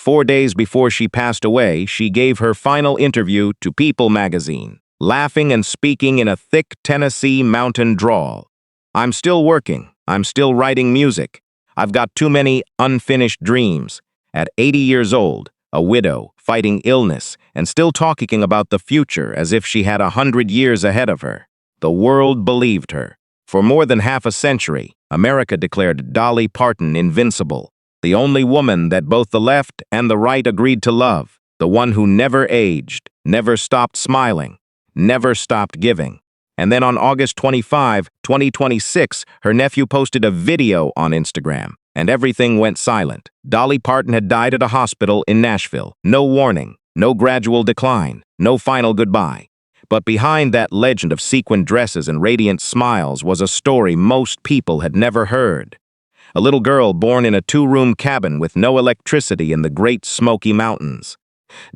4 days before she passed away, she gave her final interview to People magazine, laughing and speaking in a thick Tennessee mountain drawl. "I'm still working. I'm still writing music. I've got too many unfinished dreams." At 80 years old, a widow, fighting illness, and still talking about the future as if she had 100 years ahead of her. The world believed her. For more than half a century, America declared Dolly Parton invincible, the only woman that both the left and the right agreed to love, the one who never aged, never stopped smiling, never stopped giving. And then on August 25, 2026, her nephew posted a video on Instagram, and everything went silent. Dolly Parton had died at a hospital in Nashville. No warning, no gradual decline, no final goodbye. But behind that legend of sequined dresses and radiant smiles was a story most people had never heard. A little girl born in a 2-room cabin with no electricity in the Great Smoky Mountains.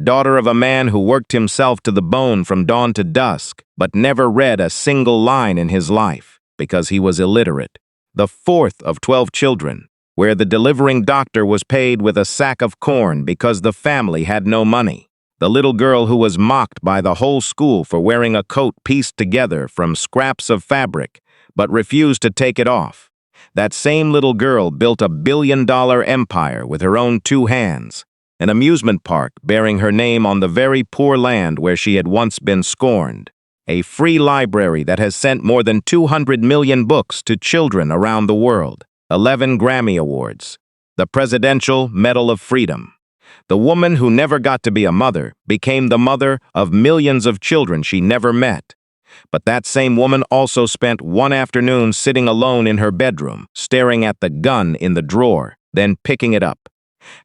Daughter of a man who worked himself to the bone from dawn to dusk, but never read a single line in his life because he was illiterate. The fourth of 12 children, where the delivering doctor was paid with a sack of corn because the family had no money. The little girl who was mocked by the whole school for wearing a coat pieced together from scraps of fabric, but refused to take it off. That same little girl built a billion-dollar empire with her own 2 hands, an amusement park bearing her name on the very poor land where she had once been scorned, a free library that has sent more than 200 million books to children around the world, 11 Grammy Awards, the Presidential Medal of Freedom. The woman who never got to be a mother became the mother of millions of children she never met. But that same woman also spent one afternoon sitting alone in her bedroom, staring at the gun in the drawer, then picking it up.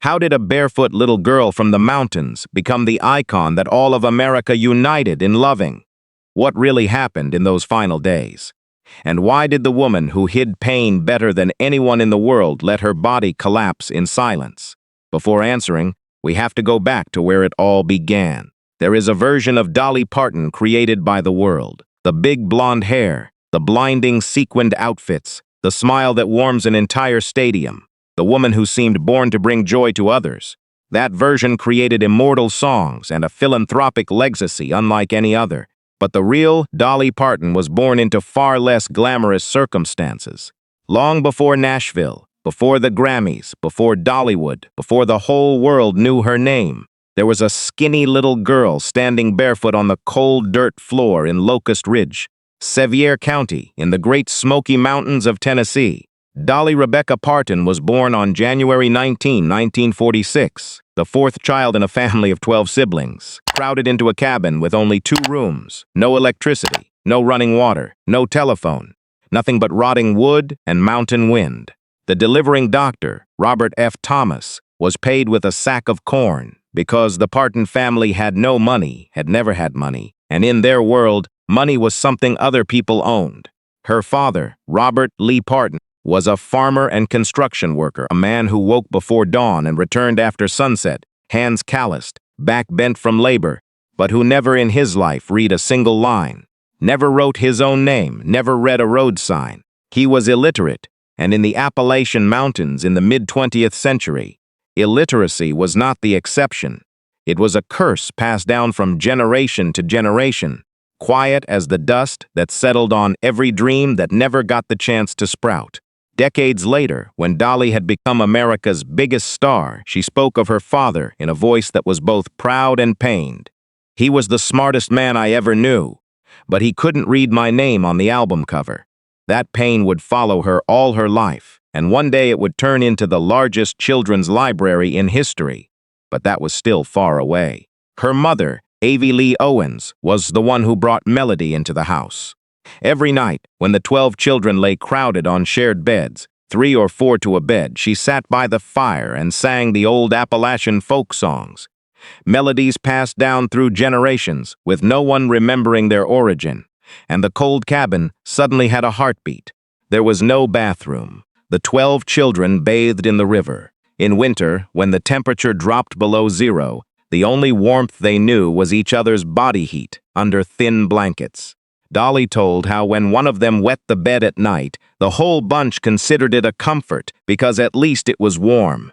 How did a barefoot little girl from the mountains become the icon that all of America united in loving? What really happened in those final days? And why did the woman who hid pain better than anyone in the world let her body collapse in silence? Before answering, we have to go back to where it all began. There is a version of Dolly Parton created by the world. The big blonde hair, the blinding sequined outfits, the smile that warms an entire stadium. The woman who seemed born to bring joy to others. That version created immortal songs and a philanthropic legacy unlike any other. But the real Dolly Parton was born into far less glamorous circumstances. Long before Nashville, before the Grammys, before Dollywood, before the whole world knew her name, there was a skinny little girl standing barefoot on the cold dirt floor in Locust Ridge, Sevier County, in the Great Smoky Mountains of Tennessee. Dolly Rebecca Parton was born on January 19, 1946, the 4th child in a family of 12 siblings, crowded into a cabin with only 2 rooms, no electricity, no running water, no telephone, nothing but rotting wood and mountain wind. The delivering doctor, Robert F. Thomas, was paid with a sack of corn because the Parton family had no money, had never had money, and in their world, money was something other people owned. Her father, Robert Lee Parton, was a farmer and construction worker, a man who woke before dawn and returned after sunset, hands calloused, back bent from labor, but who never in his life read a single line, never wrote his own name, never read a road sign. He was illiterate, and in the Appalachian Mountains in the mid-20th century, illiteracy was not the exception. It was a curse passed down from generation to generation, quiet as the dust that settled on every dream that never got the chance to sprout. Decades later, when Dolly had become America's biggest star, she spoke of her father in a voice that was both proud and pained. "He was the smartest man I ever knew, but he couldn't read my name on the album cover." That pain would follow her all her life, and one day it would turn into the largest children's library in history. But that was still far away. Her mother, Avie Lee Owens, was the one who brought melody into the house. Every night, when the 12 children lay crowded on shared beds, 3 or 4 to a bed, she sat by the fire and sang the old Appalachian folk songs. Melodies passed down through generations, with no one remembering their origin. And the cold cabin suddenly had a heartbeat. There was no bathroom. The 12 children bathed in the river. In winter, when the temperature dropped below 0, the only warmth they knew was each other's body heat under thin blankets. Dolly told how when one of them wet the bed at night, the whole bunch considered it a comfort because at least it was warm.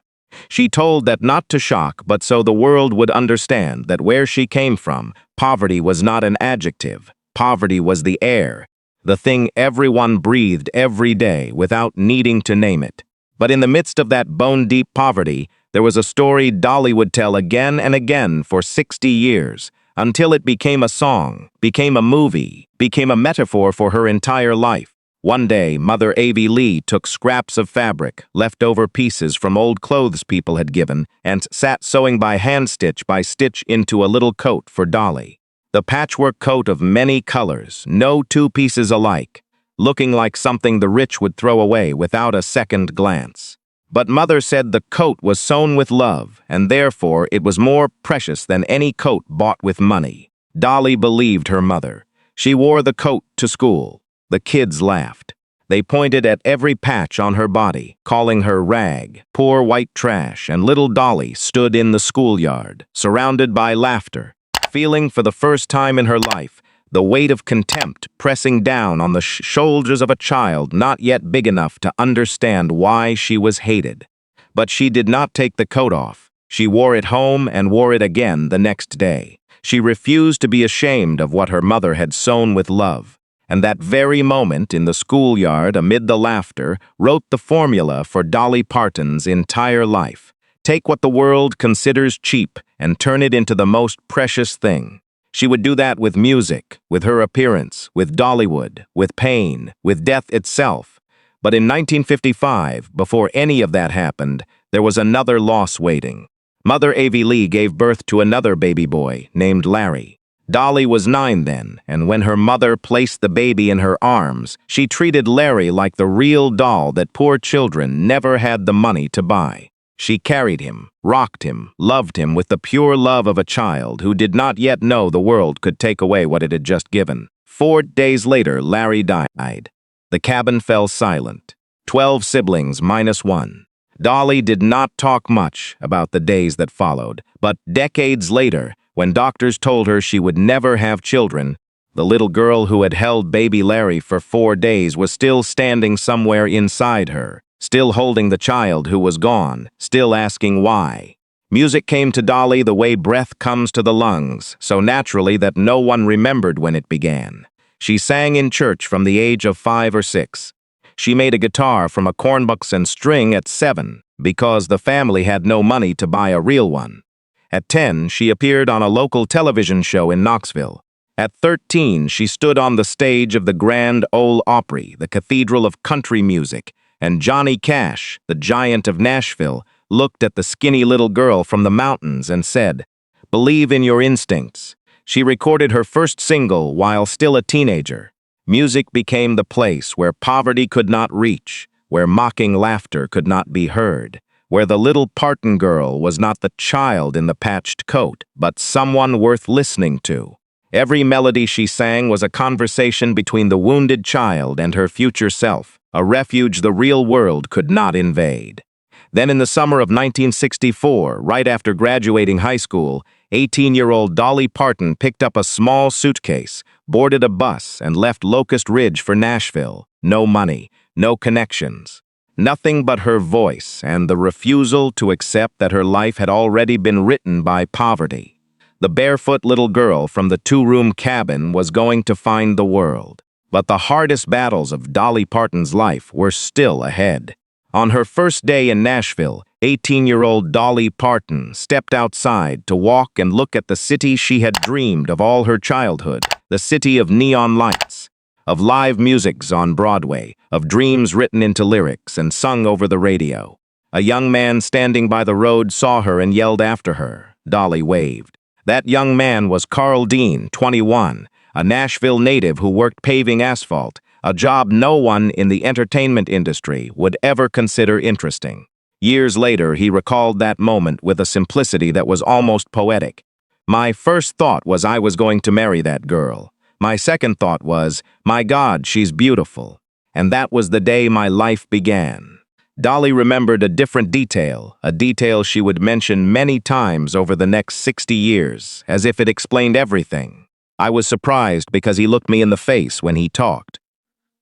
She told that not to shock, but so the world would understand that where she came from, poverty was not an adjective. Poverty was the air, the thing everyone breathed every day without needing to name it. But in the midst of that bone-deep poverty, there was a story Dolly would tell again and again for 60 years, until it became a song, became a movie, became a metaphor for her entire life. One day, Mother A.V. Lee took scraps of fabric, leftover pieces from old clothes people had given, and sat sewing by hand stitch by stitch into a little coat for Dolly. The patchwork coat of many colors, no two pieces alike, looking like something the rich would throw away without a second glance. But Mother said the coat was sewn with love, and therefore it was more precious than any coat bought with money. Dolly believed her mother. She wore the coat to school. The kids laughed. They pointed at every patch on her body, calling her rag, poor white trash, and little Dolly stood in the schoolyard, surrounded by laughter, feeling for the first time in her life the weight of contempt pressing down on the shoulders of a child not yet big enough to understand why she was hated. But she did not take the coat off. She wore it home and wore it again the next day. She refused to be ashamed of what her mother had sewn with love. And that very moment, in the schoolyard, amid the laughter, wrote the formula for Dolly Parton's entire life. Take what the world considers cheap and turn it into the most precious thing. She would do that with music, with her appearance, with Dollywood, with pain, with death itself. But in 1955, before any of that happened, there was another loss waiting. Mother A.V. Lee gave birth to another baby boy named Larry. Dolly was 9 then, and when her mother placed the baby in her arms, she treated Larry like the real doll that poor children never had the money to buy. She carried him, rocked him, loved him with the pure love of a child who did not yet know the world could take away what it had just given. 4 days later, Larry died. The cabin fell silent. 12 siblings minus 1. Dolly did not talk much about the days that followed, but decades later, when doctors told her she would never have children, the little girl who had held baby Larry for 4 days was still standing somewhere inside her, still holding the child who was gone, still asking why. Music came to Dolly the way breath comes to the lungs, so naturally that no one remembered when it began. She sang in church from the age of 5 or 6. She made a guitar from a cornbucks and string at 7, because the family had no money to buy a real one. At 10, she appeared on a local television show in Knoxville. At 13, she stood on the stage of the Grand Ole Opry, the cathedral of country music, and Johnny Cash, the giant of Nashville, looked at the skinny little girl from the mountains and said, "Believe in your instincts." She recorded her first single while still a teenager. Music became the place where poverty could not reach, where mocking laughter could not be heard, where the little Parton girl was not the child in the patched coat, but someone worth listening to. Every melody she sang was a conversation between the wounded child and her future self, a refuge the real world could not invade. Then in the summer of 1964, right after graduating high school, 18-year-old Dolly Parton picked up a small suitcase, boarded a bus, and left Locust Ridge for Nashville. No money, no connections. Nothing but her voice and the refusal to accept that her life had already been written by poverty. The barefoot little girl from the 2-room cabin was going to find the world. But the hardest battles of Dolly Parton's life were still ahead. On her first day in Nashville, 18-year-old Dolly Parton stepped outside to walk and look at the city she had dreamed of all her childhood, the city of neon lights, of live musics on Broadway, of dreams written into lyrics and sung over the radio. A young man standing by the road saw her and yelled after her. Dolly waved. That young man was Carl Dean, 21, a Nashville native who worked paving asphalt, a job no one in the entertainment industry would ever consider interesting. Years later, he recalled that moment with a simplicity that was almost poetic. My first thought was I was going to marry that girl. My second thought was, my God, she's beautiful. And that was the day my life began. Dolly remembered a different detail, a detail she would mention many times over the next 60 years, as if it explained everything. I was surprised because he looked me in the face when he talked.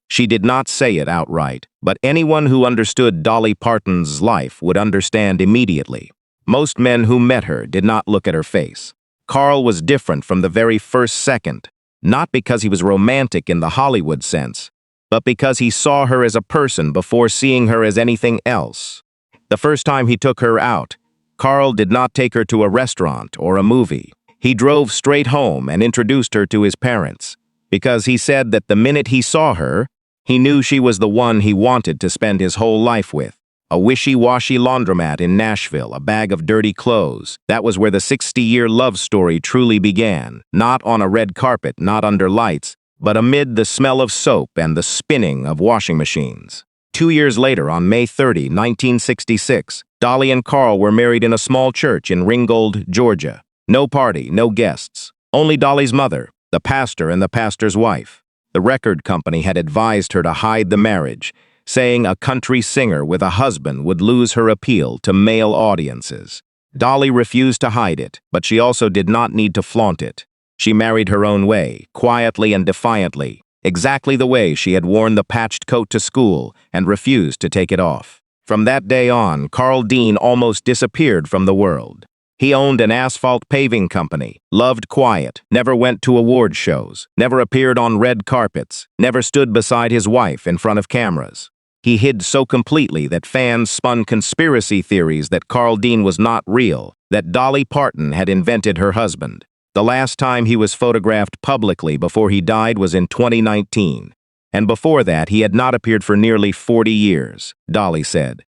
She did not say it outright, but anyone who understood Dolly Parton's life would understand immediately. Most men who met her did not look at her face. Carl was different from the very first second, not because he was romantic in the Hollywood sense, but because he saw her as a person before seeing her as anything else. The first time he took her out, Carl did not take her to a restaurant or a movie. He drove straight home and introduced her to his parents, because he said that the minute he saw her, he knew she was the one he wanted to spend his whole life with. A wishy-washy laundromat in Nashville, a bag of dirty clothes. That was where the 60-year love story truly began, not on a red carpet, not under lights, but amid the smell of soap and the spinning of washing machines. 2 years later, on May 30, 1966, Dolly and Carl were married in a small church in Ringgold, Georgia. No party, no guests. Only Dolly's mother, the pastor, and the pastor's wife. The record company had advised her to hide the marriage, saying a country singer with a husband would lose her appeal to male audiences. Dolly refused to hide it, but she also did not need to flaunt it. She married her own way, quietly and defiantly, exactly the way she had worn the patched coat to school and refused to take it off. From that day on, Carl Dean almost disappeared from the world. He owned an asphalt paving company, loved quiet, never went to award shows, never appeared on red carpets, never stood beside his wife in front of cameras. He hid so completely that fans spun conspiracy theories that Carl Dean was not real, that Dolly Parton had invented her husband. The last time he was photographed publicly before he died was in 2019. And before that, he had not appeared for nearly 40 years, Dolly said.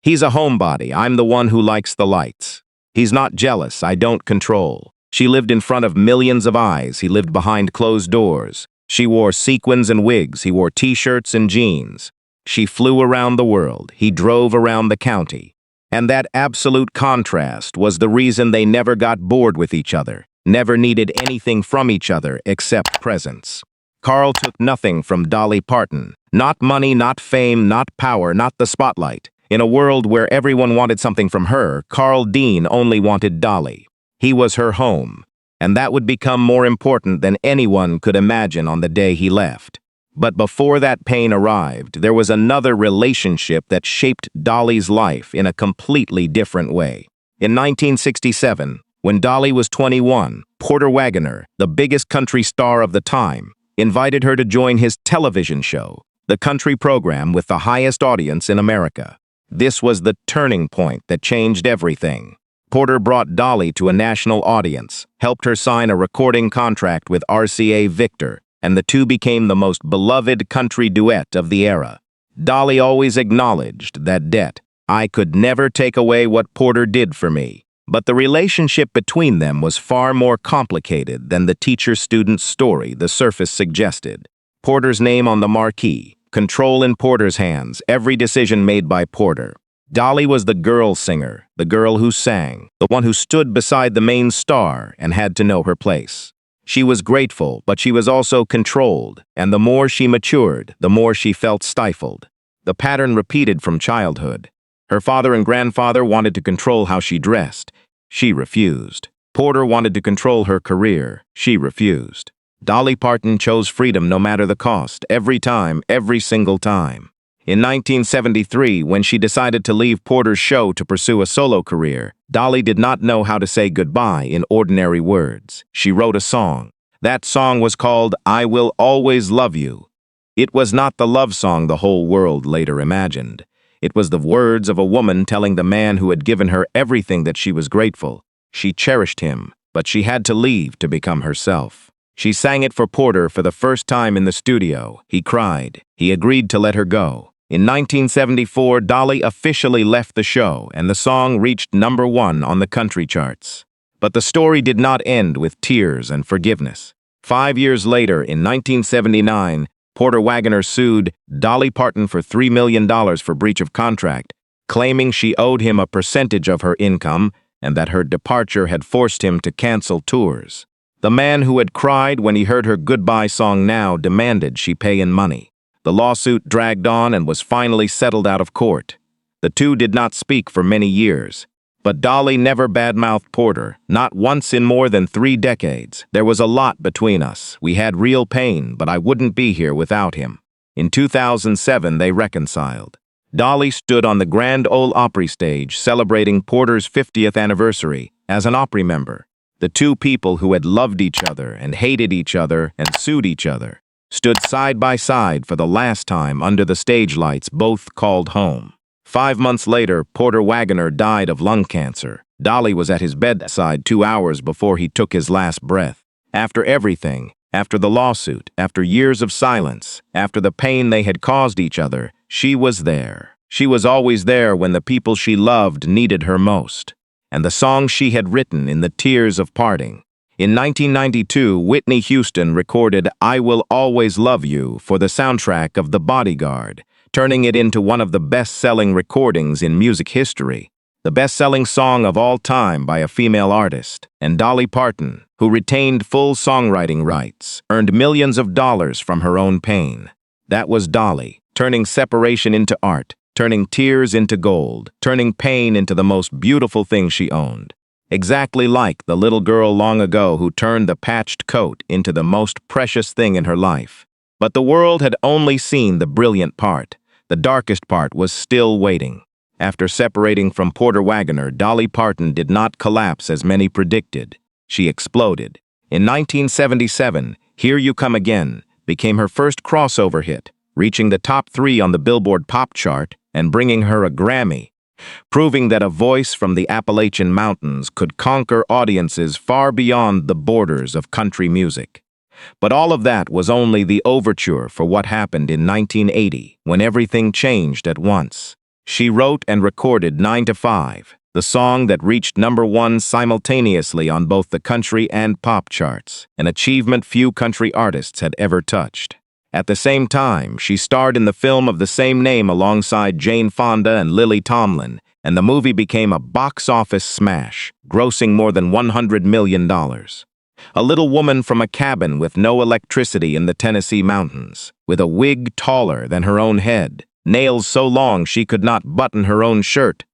He's a homebody. I'm the one who likes the lights. He's not jealous. I don't control. She lived in front of millions of eyes. He lived behind closed doors. She wore sequins and wigs. He wore t-shirts and jeans. She flew around the world. He drove around the county. And that absolute contrast was the reason they never got bored with each other, never needed anything from each other except presence. Carl took nothing from Dolly Parton. Not money, not fame, not power, not the spotlight. In a world where everyone wanted something from her, Carl Dean only wanted Dolly. He was her home, and that would become more important than anyone could imagine on the day he left. But before that pain arrived, there was another relationship that shaped Dolly's life in a completely different way. In 1967, when Dolly was 21, Porter Wagoner, the biggest country star of the time, invited her to join his television show, the country program with the highest audience in America. This was the turning point that changed everything. Porter brought Dolly to a national audience, helped her sign a recording contract with RCA Victor, and the two became the most beloved country duet of the era. Dolly always acknowledged that debt. I could never take away what Porter did for me. But the relationship between them was far more complicated than the teacher-student story the surface suggested. Porter's name on the marquee, control in Porter's hands, every decision made by Porter. Dolly was the girl singer, the girl who sang, the one who stood beside the main star and had to know her place. She was grateful, but she was also controlled, and the more she matured, the more she felt stifled. The pattern repeated from childhood. Her father and grandfather wanted to control how she dressed. She refused. Porter wanted to control her career. She refused. Dolly Parton chose freedom no matter the cost, every time, every single time. In 1973, when she decided to leave Porter's show to pursue a solo career, Dolly did not know how to say goodbye in ordinary words. She wrote a song. That song was called I Will Always Love You. It was not the love song the whole world later imagined. It was the words of a woman telling the man who had given her everything that she was grateful. She cherished him, but she had to leave to become herself. She sang it for Porter for the first time in the studio. He cried. He agreed to let her go. In 1974, Dolly officially left the show, and the song reached #1 on the country charts. But the story did not end with tears and forgiveness. 5 years later, in 1979, Porter Wagoner sued Dolly Parton for $3 million for breach of contract, claiming she owed him a percentage of her income and that her departure had forced him to cancel tours. The man who had cried when he heard her goodbye song now demanded she pay in money. The lawsuit dragged on and was finally settled out of court. The two did not speak for many years. But Dolly never badmouthed Porter, not once in more than 3 decades. There was a lot between us. We had real pain, but I wouldn't be here without him. In 2007, they reconciled. Dolly stood on the Grand Ole Opry stage celebrating Porter's 50th anniversary as an Opry member. The two people who had loved each other and hated each other and sued each other stood side by side for the last time under the stage lights both called home. 5 months later, Porter Wagoner died of lung cancer. Dolly was at his bedside 2 hours before he took his last breath. After everything, after the lawsuit, after years of silence, after the pain they had caused each other, she was there. She was always there when the people she loved needed her most. And the song she had written in the tears of parting. In 1992, Whitney Houston recorded I Will Always Love You for the soundtrack of The Bodyguard, turning it into one of the best-selling recordings in music history. The best-selling song of all time by a female artist. And Dolly Parton, who retained full songwriting rights, earned millions of dollars from her own pain. That was Dolly, turning separation into art, turning tears into gold, turning pain into the most beautiful thing she owned. Exactly like the little girl long ago who turned the patched coat into the most precious thing in her life. But the world had only seen the brilliant part. The darkest part was still waiting. After separating from Porter Wagoner, Dolly Parton did not collapse as many predicted. She exploded. In 1977, Here You Come Again became her first crossover hit, reaching the top 3 on the Billboard Pop chart and bringing her a Grammy, proving that a voice from the Appalachian Mountains could conquer audiences far beyond the borders of country music. But all of that was only the overture for what happened in 1980, when everything changed at once. She wrote and recorded 9 to 5, the song that reached #1 simultaneously on both the country and pop charts, an achievement few country artists had ever touched. At the same time, she starred in the film of the same name alongside Jane Fonda and Lily Tomlin, and the movie became a box office smash, grossing more than $100 million. A little woman from a cabin with no electricity in the Tennessee mountains, with a wig taller than her own head, nails so long she could not button her own shirt,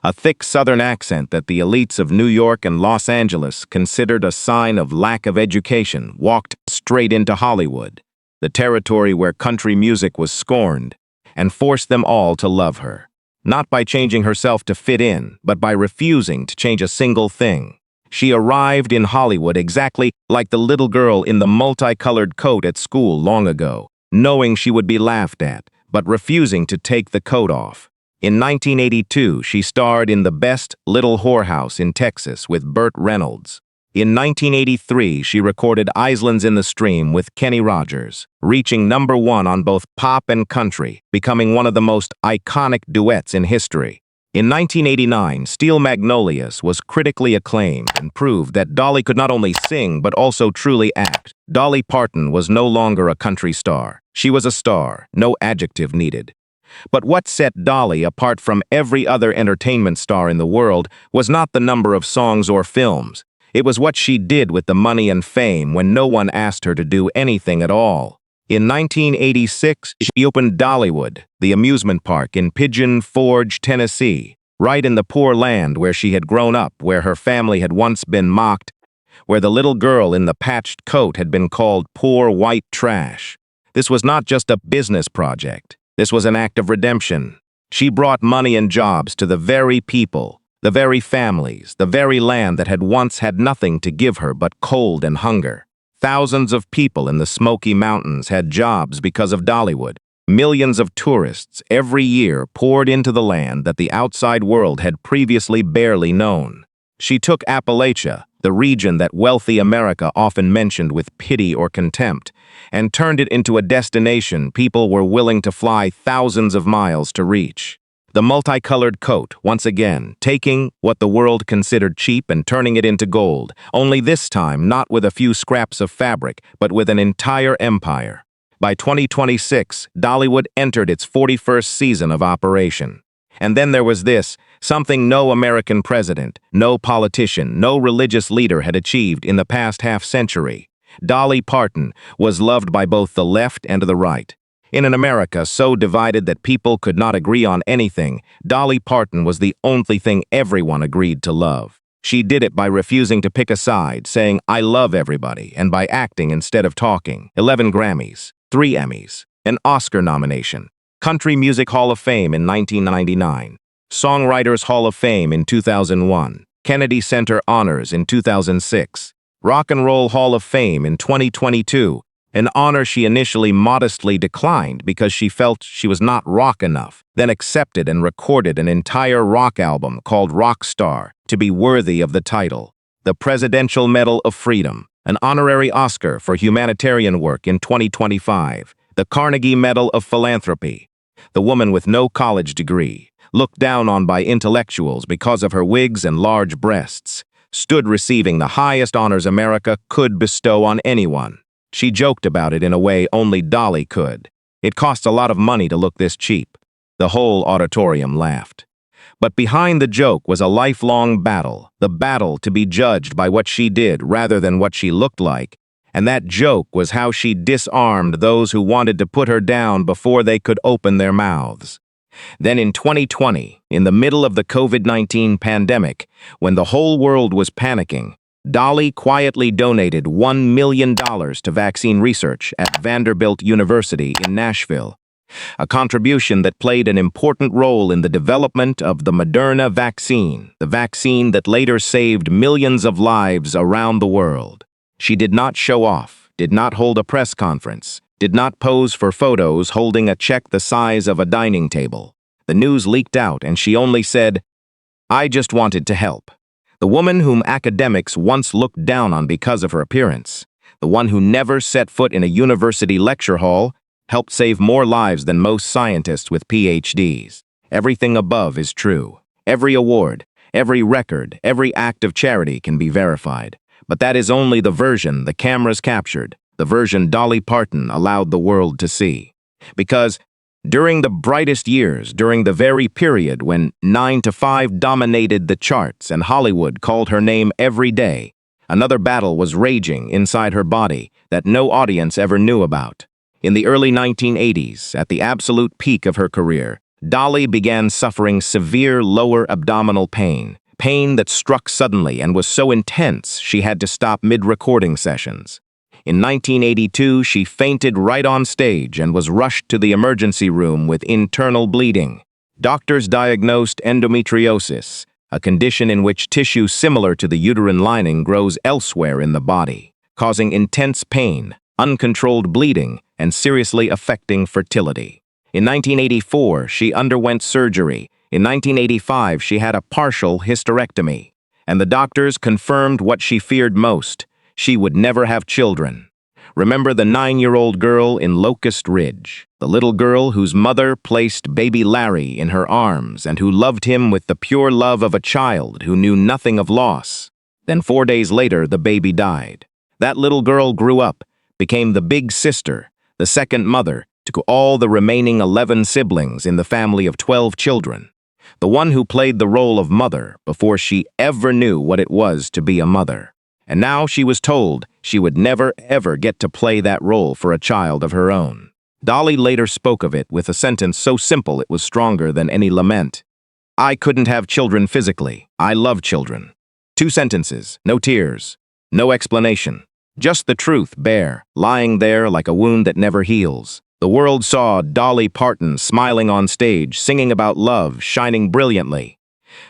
a thick Southern accent that the elites of New York and Los Angeles considered a sign of lack of education, walked straight into Hollywood, the territory where country music was scorned, and forced them all to love her. Not by changing herself to fit in, but by refusing to change a single thing. She arrived in Hollywood exactly like the little girl in the multicolored coat at school long ago, knowing she would be laughed at, but refusing to take the coat off. In 1982, she starred in The Best Little Whorehouse in Texas with Burt Reynolds. In 1983, she recorded Islands in the Stream with Kenny Rogers, reaching #1 on both pop and country, becoming one of the most iconic duets in history. In 1989, Steel Magnolias was critically acclaimed and proved that Dolly could not only sing but also truly act. Dolly Parton was no longer a country star. She was a star, no adjective needed. But what set Dolly apart from every other entertainment star in the world was not the number of songs or films. It was what she did with the money and fame when no one asked her to do anything at all. In 1986, she opened Dollywood, the amusement park in Pigeon Forge, Tennessee, right in the poor land where she had grown up, where her family had once been mocked, where the little girl in the patched coat had been called poor white trash. This was not just a business project. This was an act of redemption. She brought money and jobs to the very people, the very families, the very land that had once had nothing to give her but cold and hunger. Thousands of people in the Smoky Mountains had jobs because of Dollywood. Millions of tourists every year poured into the land that the outside world had previously barely known. She took Appalachia, the region that wealthy America often mentioned with pity or contempt, and turned it into a destination people were willing to fly thousands of miles to reach. The multicolored coat, once again, taking what the world considered cheap and turning it into gold, only this time not with a few scraps of fabric, but with an entire empire. By 2026, Dollywood entered its 41st season of operation. And then there was this, something no American president, no politician, no religious leader had achieved in the past half-century. Dolly Parton was loved by both the left and the right. In an America so divided that people could not agree on anything, Dolly Parton was the only thing everyone agreed to love. She did it by refusing to pick a side, saying, "I love everybody," and by acting instead of talking. 11 Grammys, 3 Emmys, an Oscar nomination, Country Music Hall of Fame in 1999, Songwriters Hall of Fame in 2001, Kennedy Center Honors in 2006, Rock and Roll Hall of Fame in 2022, an honor she initially modestly declined because she felt she was not rock enough, then accepted and recorded an entire rock album called Rock Star to be worthy of the title. The Presidential Medal of Freedom, an honorary Oscar for humanitarian work in 2025, the Carnegie Medal of Philanthropy. The woman with no college degree, looked down on by intellectuals because of her wigs and large breasts, stood receiving the highest honors America could bestow on anyone. She joked about it in a way only Dolly could. It cost a lot of money to look this cheap. The whole auditorium laughed. But behind the joke was a lifelong battle, the battle to be judged by what she did rather than what she looked like. And that joke was how she disarmed those who wanted to put her down before they could open their mouths. Then in 2020, in the middle of the COVID-19 pandemic, when the whole world was panicking, Dolly quietly donated $1 million to vaccine research at Vanderbilt University in Nashville, a contribution that played an important role in the development of the Moderna vaccine, the vaccine that later saved millions of lives around the world. She did not show off, did not hold a press conference, did not pose for photos holding a check the size of a dining table. The news leaked out and she only said, "I just wanted to help." The woman whom academics once looked down on because of her appearance, the one who never set foot in a university lecture hall, helped save more lives than most scientists with PhDs. Everything above is true. Every award, every record, every act of charity can be verified. But that is only the version the cameras captured, the version Dolly Parton allowed the world to see. Because during the brightest years, during the very period when 9 to 5 dominated the charts and Hollywood called her name every day, another battle was raging inside her body that no audience ever knew about. In the early 1980s, at the absolute peak of her career, Dolly began suffering severe lower abdominal pain, pain that struck suddenly and was so intense she had to stop mid-recording sessions. In 1982, she fainted right on stage and was rushed to the emergency room with internal bleeding. Doctors diagnosed endometriosis, a condition in which tissue similar to the uterine lining grows elsewhere in the body, causing intense pain, uncontrolled bleeding, and seriously affecting fertility. In 1984, she underwent surgery. In 1985, she had a partial hysterectomy, and the doctors confirmed what she feared most: she would never have children. Remember the 9-year-old girl in Locust Ridge, the little girl whose mother placed baby Larry in her arms and who loved him with the pure love of a child who knew nothing of loss. Then 4 days later, the baby died. That little girl grew up, became the big sister, the second mother to all the remaining 11 siblings in the family of 12 children. The one who played the role of mother before she ever knew what it was to be a mother. And now she was told she would never ever get to play that role for a child of her own. Dolly later spoke of it with a sentence so simple it was stronger than any lament. "I couldn't have children physically. I love children." 2 sentences, no tears, no explanation. Just the truth bare, lying there like a wound that never heals. The world saw Dolly Parton smiling on stage, singing about love, shining brilliantly.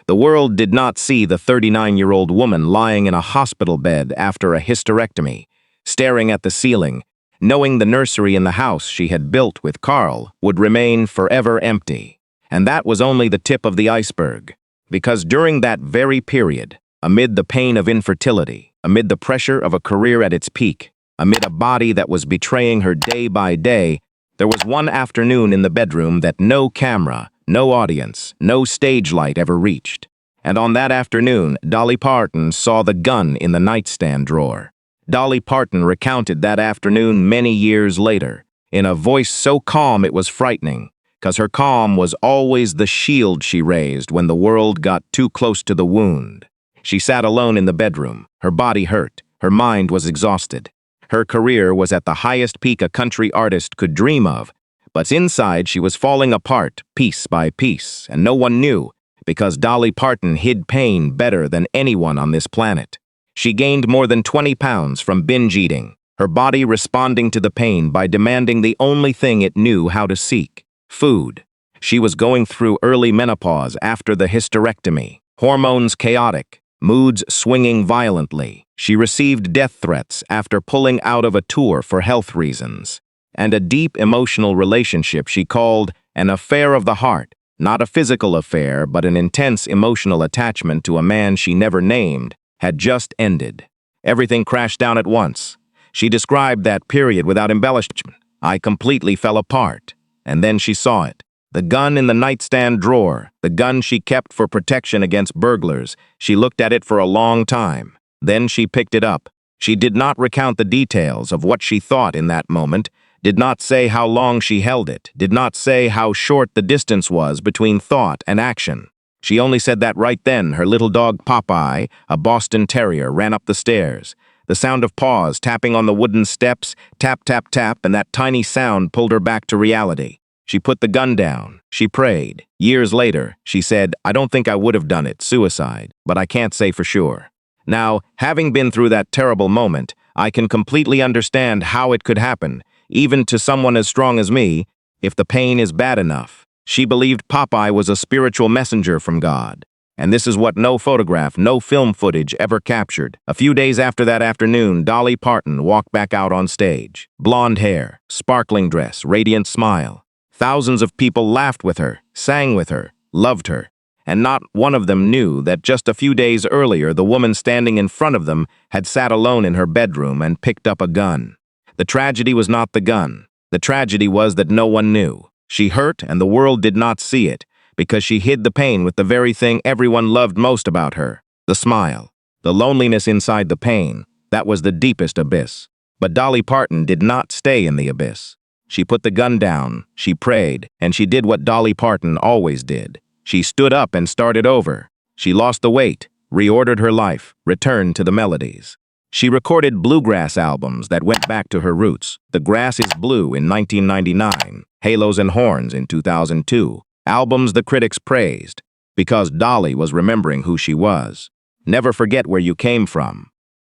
The world did not see the 39-year-old woman lying in a hospital bed after a hysterectomy, staring at the ceiling, knowing the nursery in the house she had built with Carl would remain forever empty. And that was only the tip of the iceberg, because during that very period, amid the pain of infertility, amid the pressure of a career at its peak, amid a body that was betraying her day by day, there was one afternoon in the bedroom that no camera, no audience, no stage light ever reached. And on that afternoon, Dolly Parton saw the gun in the nightstand drawer. Dolly Parton recounted that afternoon many years later, in a voice so calm it was frightening, because her calm was always the shield she raised when the world got too close to the wound. She sat alone in the bedroom, her body hurt, her mind was exhausted. Her career was at the highest peak a country artist could dream of, but inside she was falling apart piece by piece, and no one knew, because Dolly Parton hid pain better than anyone on this planet. She gained more than 20 pounds from binge eating, her body responding to the pain by demanding the only thing it knew how to seek: food. She was going through early menopause after the hysterectomy, hormones chaotic, moods swinging violently. She received death threats after pulling out of a tour for health reasons, and a deep emotional relationship she called an affair of the heart, not a physical affair but an intense emotional attachment to a man she never named, had just ended. Everything crashed down at once. She described that period without embellishment. "I completely fell apart." And then she saw it. The gun in the nightstand drawer, the gun she kept for protection against burglars. She looked at it for a long time. Then she picked it up. She did not recount the details of what she thought in that moment, did not say how long she held it, did not say how short the distance was between thought and action. She only said that right then her little dog Popeye, a Boston Terrier, ran up the stairs. The sound of paws tapping on the wooden steps, tap, tap, tap, and that tiny sound pulled her back to reality. She put the gun down. She prayed. Years later, she said, "I don't think I would have done it, suicide, but I can't say for sure." Now, having been through that terrible moment, I can completely understand how it could happen, even to someone as strong as me, if the pain is bad enough. She believed Popeye was a spiritual messenger from God. And this is what no photograph, no film footage ever captured. A few days after that afternoon, Dolly Parton walked back out on stage. Blonde hair, sparkling dress, radiant smile. Thousands of people laughed with her, sang with her, loved her. And not one of them knew that just a few days earlier, the woman standing in front of them had sat alone in her bedroom and picked up a gun. The tragedy was not the gun. The tragedy was that no one knew. She hurt, and the world did not see it, because she hid the pain with the very thing everyone loved most about her: the smile. The loneliness inside the pain, that was the deepest abyss. But Dolly Parton did not stay in the abyss. She put the gun down, she prayed, and she did what Dolly Parton always did. She stood up and started over. She lost the weight, reordered her life, returned to the melodies. She recorded bluegrass albums that went back to her roots. The Grass is Blue in 1999, Halos and Horns in 2002, albums the critics praised, because Dolly was remembering who she was. Never forget where you came from.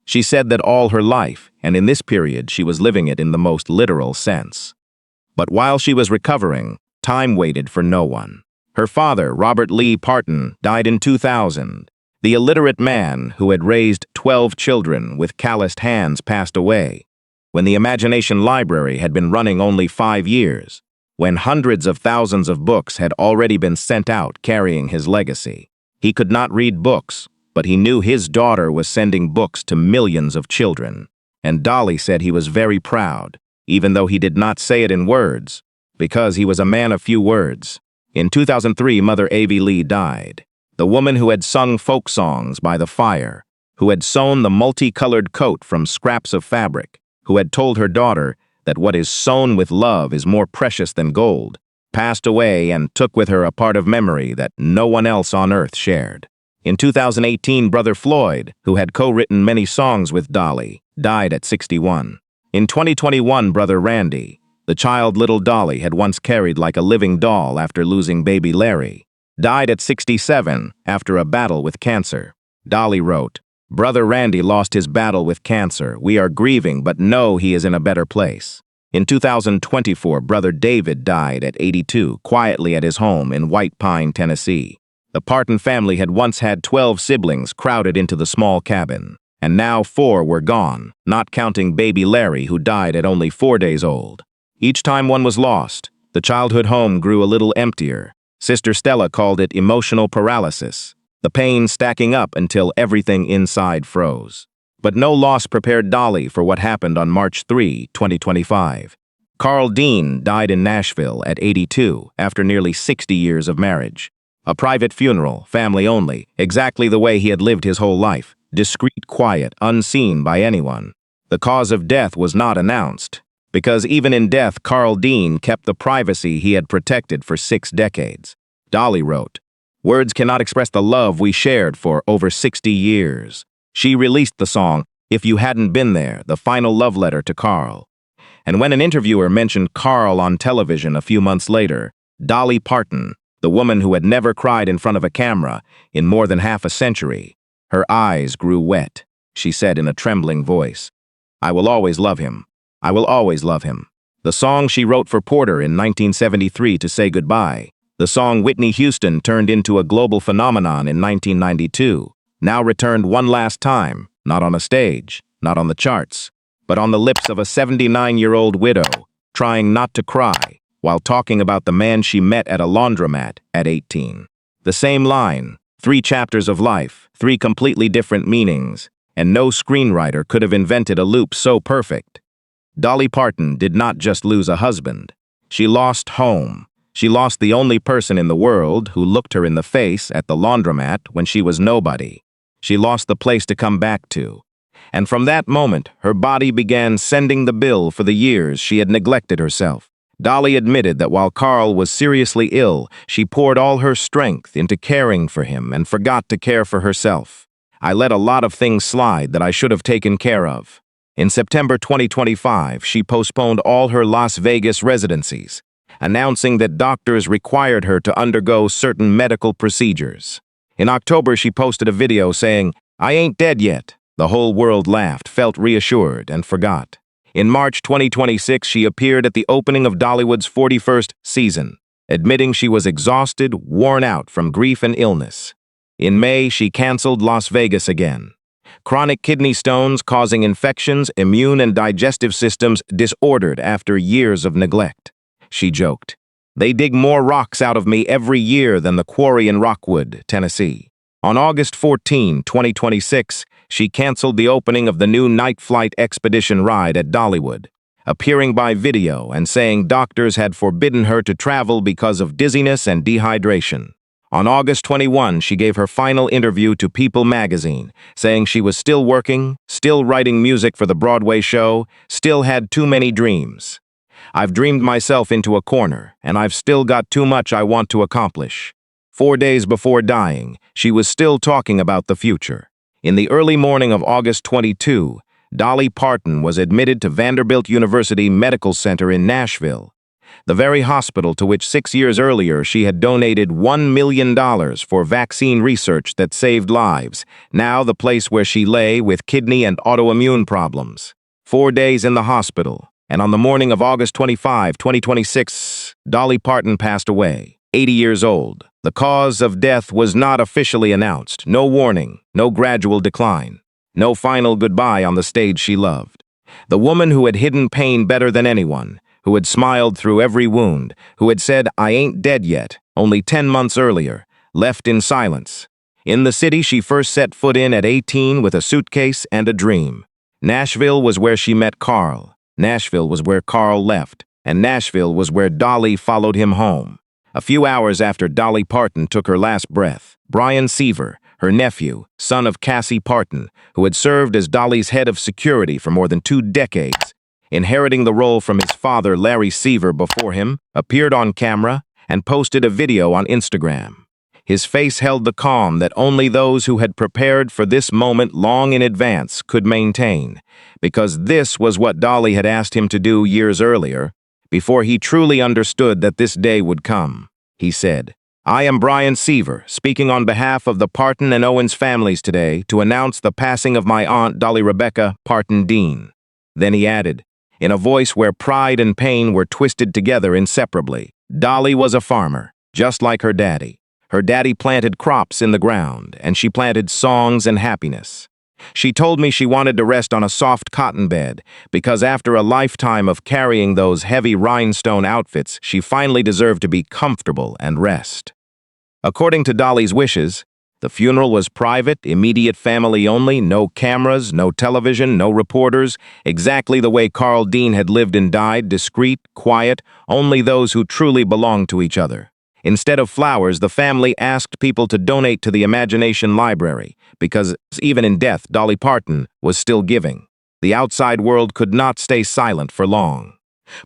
She said that all her life, and in this period she was living it in the most literal sense. But while she was recovering, time waited for no one. Her father, Robert Lee Parton, died in 2000. The illiterate man who had raised 12 children with calloused hands passed away, when the Imagination Library had been running only 5 years, when hundreds of thousands of books had already been sent out carrying his legacy. He could not read books, but he knew his daughter was sending books to millions of children, and Dolly said he was very proud, even though he did not say it in words, because he was a man of few words. In 2003, Mother Avie Lee died, the woman who had sung folk songs by the fire, who had sewn the multicolored coat from scraps of fabric, who had told her daughter that what is sewn with love is more precious than gold, passed away and took with her a part of memory that no one else on earth shared. In 2018, Brother Floyd, who had co-written many songs with Dolly, died at 61. In 2021, Brother Randy, the child little Dolly had once carried like a living doll after losing baby Larry, died at 67 after a battle with cancer. Dolly wrote, "Brother Randy lost his battle with cancer. We are grieving, but know he is in a better place." In 2024, Brother David died at 82, quietly at his home in White Pine, Tennessee. The Parton family had once had 12 siblings crowded into the small cabin, and now 4 were gone, not counting baby Larry, who died at only 4 days old. Each time one was lost, the childhood home grew a little emptier. Sister Stella called it emotional paralysis, the pain stacking up until everything inside froze. But no loss prepared Dolly for what happened on March 3, 2025. Carl Dean died in Nashville at 82 after nearly 60 years of marriage. A private funeral, family only, exactly the way he had lived his whole life, discreet, quiet, unseen by anyone. The cause of death was not announced, because even in death, Carl Dean kept the privacy he had protected for 6 decades. Dolly wrote, "Words cannot express the love we shared for over 60 years. She released the song, If You Hadn't Been There, the final love letter to Carl. And when an interviewer mentioned Carl on television a few months later, Dolly Parton, the woman who had never cried in front of a camera in more than half a century, her eyes grew wet. She said in a trembling voice, I will always love him. I will always love him. The song she wrote for Porter in 1973 to say goodbye. The song Whitney Houston turned into a global phenomenon in 1992, now returned one last time, not on a stage, not on the charts, but on the lips of a 79-year-old widow, trying not to cry, while talking about the man she met at a laundromat at 18. The same line, 3 chapters of life, 3 completely different meanings, and no screenwriter could have invented a loop so perfect. Dolly Parton did not just lose a husband. She lost home. She lost the only person in the world who looked her in the face at the laundromat when she was nobody. She lost the place to come back to. And from that moment, her body began sending the bill for the years she had neglected herself. Dolly admitted that while Carl was seriously ill, she poured all her strength into caring for him and forgot to care for herself. I let a lot of things slide that I should have taken care of. In September 2025, she postponed all her Las Vegas residencies, announcing that doctors required her to undergo certain medical procedures. In October, she posted a video saying, "I ain't dead yet." The whole world laughed, felt reassured, and forgot. In March 2026, she appeared at the opening of Dollywood's 41st season, admitting she was exhausted, worn out from grief and illness. In May, she canceled Las Vegas again. Chronic kidney stones causing infections, immune and digestive systems disordered after years of neglect. She joked, "They dig more rocks out of me every year than the quarry in Rockwood, Tennessee." On August 14, 2026, she canceled the opening of the new Night Flight Expedition ride at Dollywood, appearing by video and saying doctors had forbidden her to travel because of dizziness and dehydration. On August 21, she gave her final interview to People magazine, saying she was still working, still writing music for the Broadway show, still had too many dreams. "I've dreamed myself into a corner, and I've still got too much I want to accomplish." 4 days before dying, she was still talking about the future. In the early morning of August 22, Dolly Parton was admitted to Vanderbilt University Medical Center in Nashville, the very hospital to which 6 years earlier she had donated $1 million for vaccine research that saved lives, now the place where she lay with kidney and autoimmune problems. 4 days in the hospital, and on the morning of August 25, 2026, Dolly Parton passed away, 80 years old. The cause of death was not officially announced, no warning, no gradual decline, no final goodbye on the stage she loved. The woman who had hidden pain better than anyone, who had smiled through every wound, who had said, "I ain't dead yet," only 10 months earlier, left in silence. In the city she first set foot in at 18 with a suitcase and a dream. Nashville was where she met Carl. Nashville was where Carl left, and Nashville was where Dolly followed him home. A few hours after Dolly Parton took her last breath, Brian Seaver, her nephew, son of Cassie Parton, who had served as Dolly's head of security for more than 2 decades, inheriting the role from his father Larry Seaver before him, appeared on camera and posted a video on Instagram. His face held the calm that only those who had prepared for this moment long in advance could maintain, because this was what Dolly had asked him to do years earlier, before he truly understood that this day would come. He said, "I am Brian Seaver, speaking on behalf of the Parton and Owens families today to announce the passing of my aunt Dolly Rebecca Parton Dean." Then he added, in a voice where pride and pain were twisted together inseparably, "Dolly was a farmer, just like her daddy. Her daddy planted crops in the ground, and she planted songs and happiness. She told me she wanted to rest on a soft cotton bed because after a lifetime of carrying those heavy rhinestone outfits, she finally deserved to be comfortable and rest." According to Dolly's wishes, the funeral was private, immediate family only, no cameras, no television, no reporters, exactly the way Carl Dean had lived and died, discreet, quiet, only those who truly belonged to each other. Instead of flowers, the family asked people to donate to the Imagination Library, because even in death, Dolly Parton was still giving. The outside world could not stay silent for long.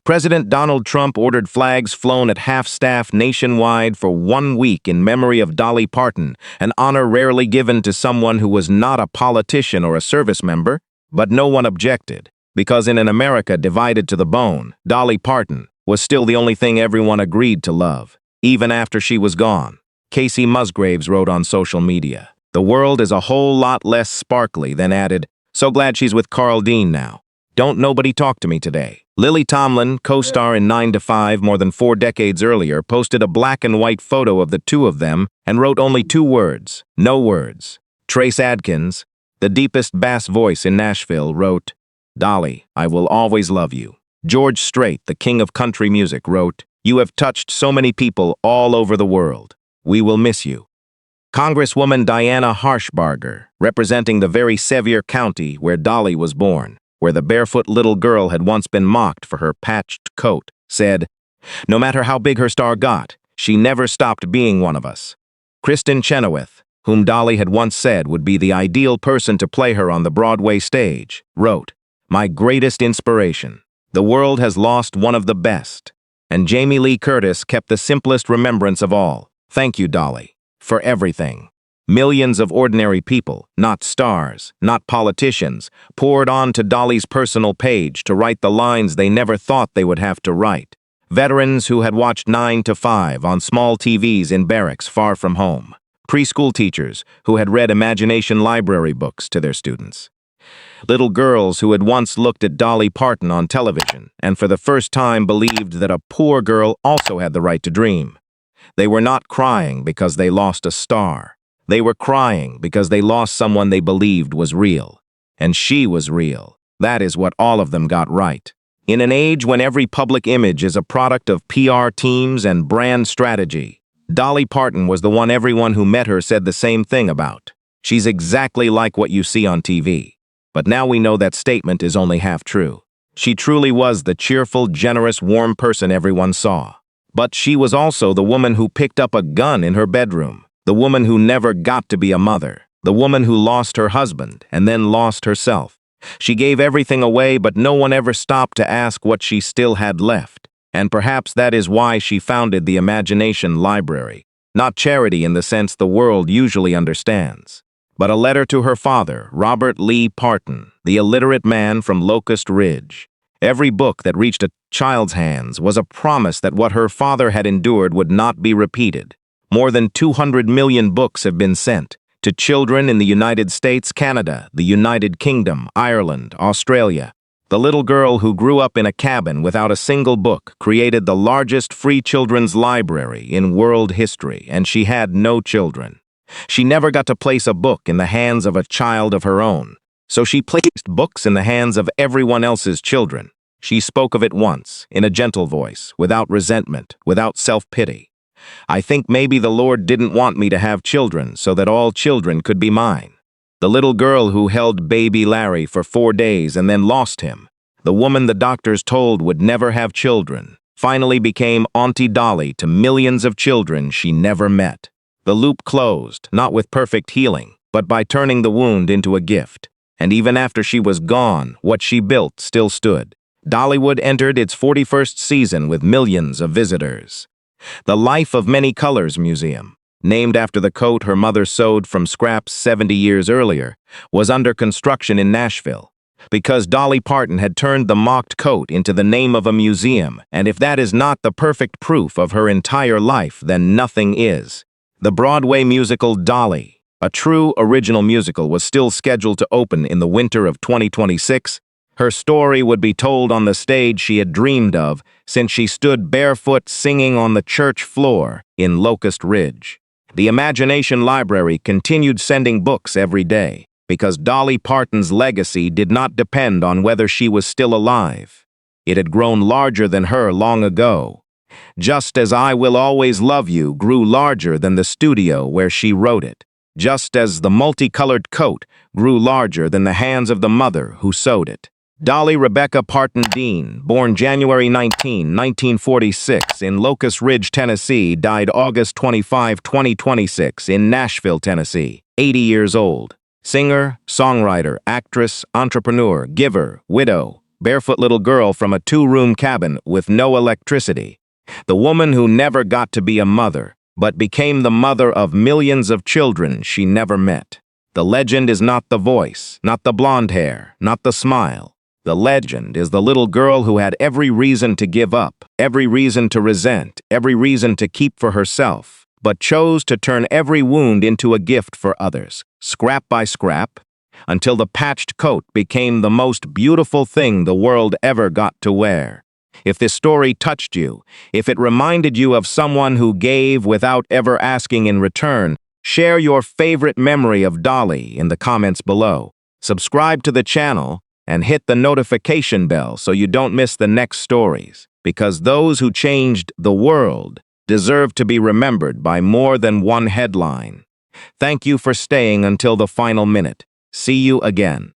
President Donald Trump ordered flags flown at half-staff nationwide for 1 week in memory of Dolly Parton, an honor rarely given to someone who was not a politician or a service member, but no one objected, because in an America divided to the bone, Dolly Parton was still the only thing everyone agreed to love. Even after she was gone, Casey Musgraves wrote on social media, "The world is a whole lot less sparkly," then added, "So glad she's with Carl Dean now." Don't nobody talk to me today. Lily Tomlin, co-star in 9 to 5 more than 4 decades earlier, posted a black and white photo of the two of them and wrote only 2 words, no words. Trace Adkins, the deepest bass voice in Nashville, wrote, "Dolly, I will always love you." George Strait, the king of country music, wrote, "You have touched so many people all over the world. We will miss you." Congresswoman Diana Harshbarger, representing the very Sevier County where Dolly was born, where the barefoot little girl had once been mocked for her patched coat, said, "No matter how big her star got, she never stopped being one of us." Kristen Chenoweth, whom Dolly had once said would be the ideal person to play her on the Broadway stage, wrote, "My greatest inspiration. The world has lost one of the best." And Jamie Lee Curtis kept the simplest remembrance of all. "Thank you, Dolly, for everything." Millions of ordinary people, not stars, not politicians, poured on to Dolly's personal page to write the lines they never thought they would have to write. Veterans who had watched 9 to 5 on small TVs in barracks far from home. Preschool teachers who had read imagination library books to their students. Little girls who had once looked at Dolly Parton on television and for the first time believed that a poor girl also had the right to dream. They were not crying because they lost a star. They were crying because they lost someone they believed was real. And she was real. That is what all of them got right. In an age when every public image is a product of PR teams and brand strategy, Dolly Parton was the one everyone who met her said the same thing about. She's exactly like what you see on TV. But now we know that statement is only half true. She truly was the cheerful, generous, warm person everyone saw. But she was also the woman who picked up a gun in her bedroom. The woman who never got to be a mother. The woman who lost her husband and then lost herself. She gave everything away, but no one ever stopped to ask what she still had left. And perhaps that is why she founded the Imagination Library. Not charity in the sense the world usually understands, but a letter to her father, Robert Lee Parton, the illiterate man from Locust Ridge. Every book that reached a child's hands was a promise that what her father had endured would not be repeated. More than 200 million books have been sent to children in the United States, Canada, the United Kingdom, Ireland, Australia. The little girl who grew up in a cabin without a single book created the largest free children's library in world history, and she had no children. She never got to place a book in the hands of a child of her own, so she placed books in the hands of everyone else's children. She spoke of it once, in a gentle voice, without resentment, without self-pity. "I think maybe the Lord didn't want me to have children so that all children could be mine." The little girl who held baby Larry for 4 days and then lost him, the woman the doctors told would never have children, finally became Auntie Dolly to millions of children she never met. The loop closed, not with perfect healing, but by turning the wound into a gift. And even after she was gone, what she built still stood. Dollywood entered its 41st season with millions of visitors. The Life of Many Colors Museum, named after the coat her mother sewed from scraps 70 years earlier, was under construction in Nashville. Because Dolly Parton had turned the mocked coat into the name of a museum, and if that is not the perfect proof of her entire life, then nothing is. The Broadway musical Dolly, a true original musical, was still scheduled to open in the winter of 2026. Her story would be told on the stage she had dreamed of since she stood barefoot singing on the church floor in Locust Ridge. The Imagination Library continued sending books every day because Dolly Parton's legacy did not depend on whether she was still alive. It had grown larger than her long ago, just as I Will Always Love You grew larger than the studio where she wrote it, just as the multicolored coat grew larger than the hands of the mother who sewed it. Dolly Rebecca Parton Dean, born January 19, 1946 in Locust Ridge, Tennessee, died August 25, 2026 in Nashville, Tennessee, 80 years old. Singer, songwriter, actress, entrepreneur, giver, widow, barefoot little girl from a 2-room cabin with no electricity. The woman who never got to be a mother, but became the mother of millions of children she never met. The legend is not the voice, not the blonde hair, not the smile. The legend is the little girl who had every reason to give up, every reason to resent, every reason to keep for herself, but chose to turn every wound into a gift for others, scrap by scrap, until the patched coat became the most beautiful thing the world ever got to wear. If this story touched you, if it reminded you of someone who gave without ever asking in return, share your favorite memory of Dolly in the comments below. Subscribe to the channel and hit the notification bell so you don't miss the next stories, because those who changed the world deserve to be remembered by more than one headline. Thank you for staying until the final minute. See you again.